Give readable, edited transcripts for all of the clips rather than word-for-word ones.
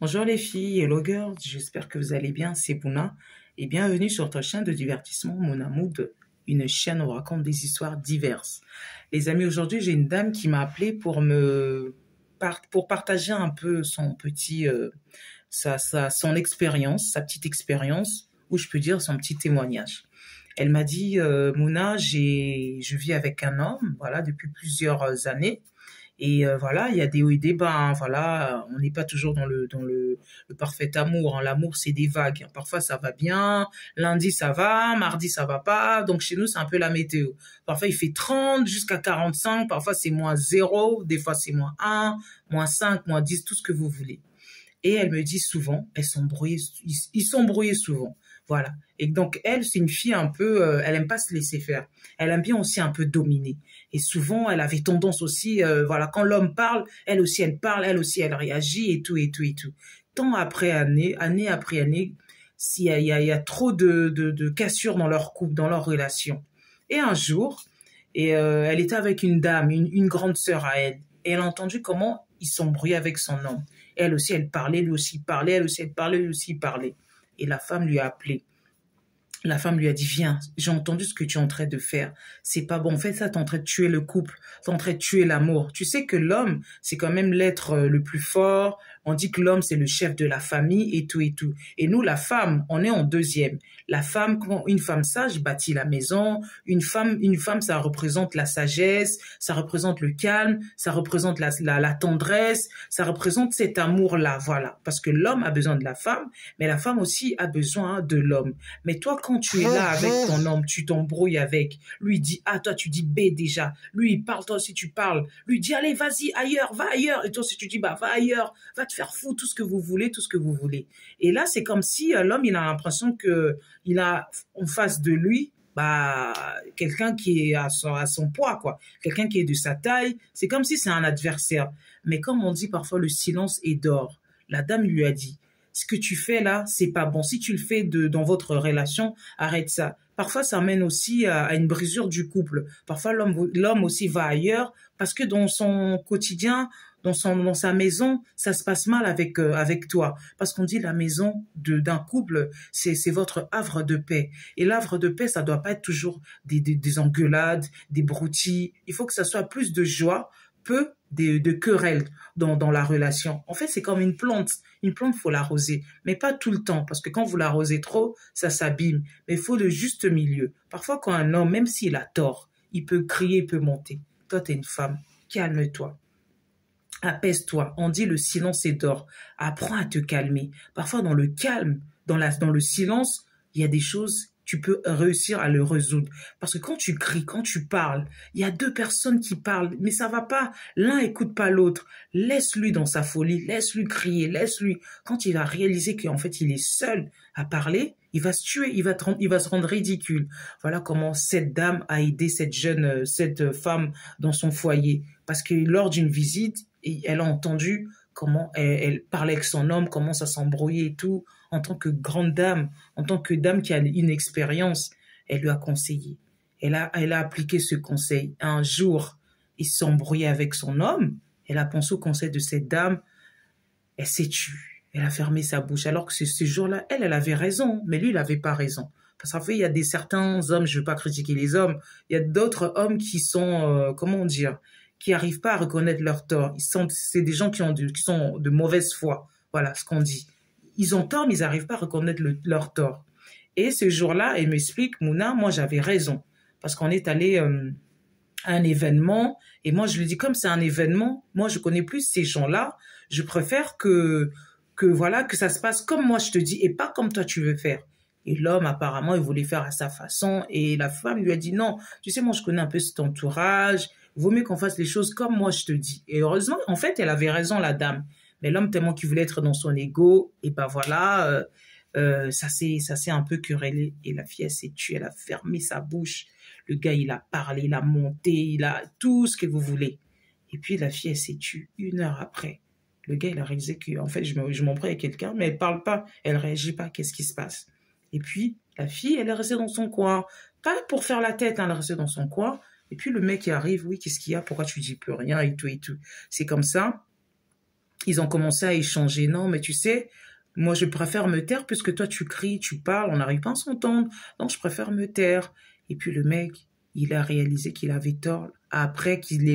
Bonjour les filles, hello girls, j'espère que vous allez bien, c'est Bouna et bienvenue sur votre chaîne de divertissement Mouna Mood, une chaîne où on raconte des histoires diverses. Les amis, aujourd'hui j'ai une dame qui m'a appelé pour partager un peu son son expérience, sa petite expérience, ou je peux dire son petit témoignage. Elle m'a dit, Mouna, je vis avec un homme, voilà, depuis plusieurs années. Et voilà, il y a des hauts et des bas, hein, voilà, on n'est pas toujours dans le parfait amour, hein. L'amour, c'est des vagues, hein. Parfois, ça va bien, lundi, ça va, mardi, ça va pas. Donc, chez nous, c'est un peu la météo. Parfois, il fait 30 jusqu'à 45, parfois, c'est moins 0, des fois, c'est moins 1, moins 5, moins 10, tout ce que vous voulez. Et elle me dit souvent, ils sont brouillés souvent. Voilà. Et donc, elle, c'est une fille un peu, elle aime pas se laisser faire. Elle aime bien aussi un peu dominer. Et souvent, elle avait tendance aussi, voilà, quand l'homme parle, elle aussi, elle réagit et tout, et tout, et tout. Temps après année, année après année, il y a trop de cassures dans leur couple, dans leur relation. Et un jour, elle était avec une dame, une grande sœur à elle. Et elle a entendu comment ils s'embrouillaient avec son homme. Elle aussi, elle parlait, lui aussi parlait, elle aussi, elle parlait, lui aussi parlait. Et la femme lui a appelé. La femme lui a dit, viens, j'ai entendu ce que tu es en train de faire. C'est pas bon. En fait, ça, t'es en train de tuer le couple. T'es en train de tuer l'amour. Tu sais que l'homme, c'est quand même l'être le plus fort. On dit que l'homme, c'est le chef de la famille et tout et tout. Et nous, la femme, on est en deuxième. La femme, une femme sage bâtit la maison. Une femme, ça représente la sagesse, ça représente le calme, ça représente la tendresse, ça représente cet amour-là, voilà. Parce que l'homme a besoin de la femme, mais la femme aussi a besoin de l'homme. Mais toi, quand tu es là avec ton homme, tu t'embrouilles avec, lui dit A, toi tu dis B déjà, lui il parle, toi aussi tu parles, lui dit allez vas-y ailleurs, va ailleurs, et toi aussi tu dis bah va ailleurs, va te faire foutre, tout ce que vous voulez, tout ce que vous voulez. Et là c'est comme si l'homme il a l'impression que il a en face de lui bah quelqu'un qui est à son poids quoi, quelqu'un qui est de sa taille, c'est comme si c'est un adversaire. Mais comme on dit parfois le silence est d'or. La dame lui a dit ce que tu fais là, c'est pas bon. Si tu le fais dans votre relation, arrête ça. Parfois, ça mène aussi à une brisure du couple. Parfois, l'homme aussi va ailleurs parce que dans son quotidien, dans sa maison, ça se passe mal avec toi. Parce qu'on dit la maison d'un couple, c'est votre havre de paix. Et l'havre de paix, ça doit pas être toujours des engueulades, des broutilles. Il faut que ça soit plus de joie, peu de querelles dans la relation. En fait, c'est comme une plante. Une plante, faut l'arroser, mais pas tout le temps, parce que quand vous l'arrosez trop, ça s'abîme. Mais il faut le juste milieu. Parfois, quand un homme, même s'il a tort, il peut crier, il peut monter. Toi, t'es une femme, calme-toi. Apaise-toi. On dit le silence est d'or. Apprends à te calmer. Parfois, dans le calme, dans le silence, il y a des choses, tu peux réussir à le résoudre. Parce que quand tu cries, quand tu parles, il y a deux personnes qui parlent, mais ça va pas. L'un écoute pas l'autre. Laisse-lui dans sa folie, laisse-lui crier, laisse-lui. Quand il va réaliser qu'en fait, il est seul à parler, il va se tuer, il va se rendre ridicule. Voilà comment cette dame a aidé cette femme dans son foyer. Parce que lors d'une visite, elle a entendu comment elle parlait avec son homme, comment ça s'embrouillait et tout. En tant que grande dame, en tant que dame qui a une expérience, elle lui a conseillé. Elle a appliqué ce conseil. Un jour, il s'embrouillait avec son homme. Elle a pensé au conseil de cette dame. Elle s'est tue. Elle a fermé sa bouche. Alors que ce jour-là, elle avait raison, mais lui, il n'avait pas raison. Parce qu'en fait, il y a certains hommes, je ne veux pas critiquer les hommes, il y a d'autres hommes qui sont, comment dire, qui n'arrivent pas à reconnaître leur tort. C'est des gens qui sont de mauvaise foi. Voilà ce qu'on dit. Ils ont tort, mais ils n'arrivent pas à reconnaître leur tort. Et ce jour-là, elle m'explique, Mouna, moi j'avais raison. Parce qu'on est allé à un événement, et moi je lui dis, comme c'est un événement, moi je connais plus ces gens-là, je préfère voilà, que ça se passe comme moi je te dis, et pas comme toi tu veux faire. Et l'homme, apparemment, il voulait faire à sa façon, et la femme lui a dit, non, tu sais, moi je connais un peu cet entourage, il vaut mieux qu'on fasse les choses comme moi je te dis. Et heureusement, en fait, elle avait raison, la dame. Mais l'homme, tellement qu'il voulait être dans son ego, et ben voilà, ça s'est un peu querellé. Et la fille, elle s'est tuée, elle a fermé sa bouche. Le gars, il a parlé, il a monté, il a tout ce que vous voulez. Et puis la fille, elle s'est tuée 1 heure après. Le gars, il a réalisé que, en fait, je m'embrouille avec quelqu'un, mais elle parle pas, elle réagit pas, qu'est-ce qui se passe? Et puis, la fille, elle est restée dans son coin. Pas pour faire la tête, hein, elle est restée dans son coin. Et puis le mec, il arrive, oui, qu'est-ce qu'il y a? Pourquoi tu dis plus rien et tout et tout? C'est comme ça. Ils ont commencé à échanger. Non, mais tu sais, moi, je préfère me taire puisque toi, tu cries, tu parles, on n'arrive pas à s'entendre. Donc, je préfère me taire. Et puis, le mec, il a réalisé qu'il avait tort. Après qu'il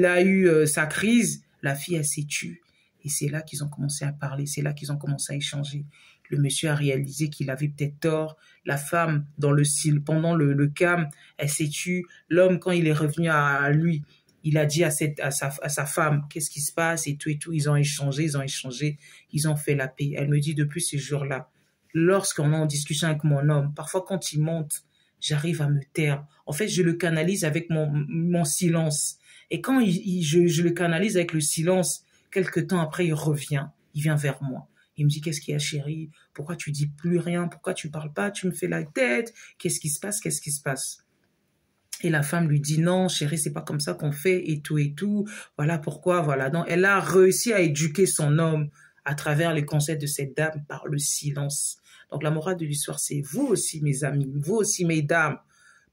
a eu sa crise, la fille, elle s'est tue. Et c'est là qu'ils ont commencé à parler. C'est là qu'ils ont commencé à échanger. Le monsieur a réalisé qu'il avait peut-être tort. La femme, pendant le calme, elle s'est tue. L'homme, quand il est revenu à lui, il a dit à sa femme, qu'est-ce qui se passe et tout et tout. Ils ont échangé, ils ont fait la paix. Elle me dit depuis ce jour-là, lorsqu'on est en discussion avec mon homme, parfois quand il monte, j'arrive à me taire. En fait, je le canalise avec mon silence. Et quand je le canalise avec le silence, quelque temps après, il revient, il vient vers moi. Il me dit, qu'est-ce qu'il y a, chérie? Pourquoi tu dis plus rien? Pourquoi tu parles pas? Tu me fais la tête? Qu'est-ce qui se passe? Qu'est-ce qui se passe? Et la femme lui dit non, chérie, c'est pas comme ça qu'on fait et tout et tout. Voilà pourquoi, voilà. Donc, elle a réussi à éduquer son homme à travers les conseils de cette dame par le silence. Donc, la morale de l'histoire, c'est vous aussi, mes amis, vous aussi, mesdames.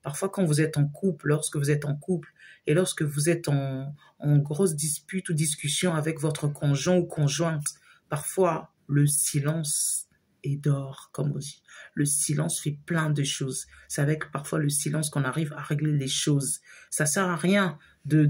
Parfois, quand vous êtes en couple, lorsque vous êtes en couple et lorsque vous êtes en grosse dispute ou discussion avec votre conjoint ou conjointe, parfois, le silence est d'or, comme on dit. Le silence fait plein de choses. C'est avec parfois le silence qu'on arrive à régler les choses. Ça sert à rien de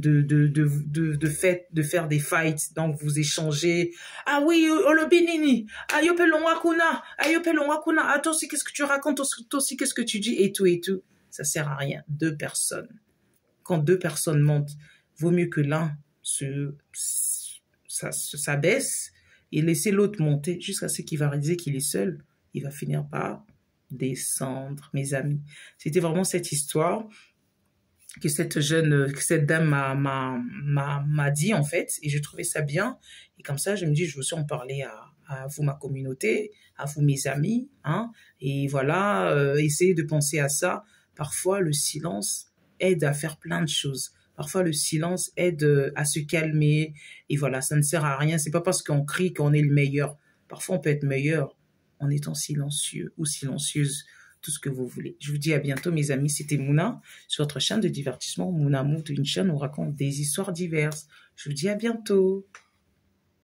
faire des fights. Donc, vous échangez. Ah oui, le Benini. Ah, yo pelon wakuna. Ah, yo pelon wakuna. Ah, toi aussi, qu'est-ce que tu racontes? Toi aussi, qu'est-ce que tu dis? Et tout, et tout. Ça sert à rien. Deux personnes. Quand deux personnes montent, vaut mieux que l'un s'abaisse et laisser l'autre monter jusqu'à ce qu'il va réaliser qu'il est seul. Il va finir par descendre, mes amis. C'était vraiment cette histoire que cette dame m'a dit, en fait, et je trouvais ça bien. Et comme ça, je me dis, je veux aussi en parler à vous, ma communauté, à vous, mes amis, hein. Et voilà, essayez de penser à ça. Parfois, le silence aide à faire plein de choses. Parfois, le silence aide à se calmer. Et voilà, ça ne sert à rien. C'est pas parce qu'on crie qu'on est le meilleur. Parfois, on peut être meilleur en étant silencieux ou silencieuse, tout ce que vous voulez. Je vous dis à bientôt, mes amis. C'était Mouna sur votre chaîne de divertissement Mouna Mood, une chaîne où on raconte des histoires diverses. Je vous dis à bientôt.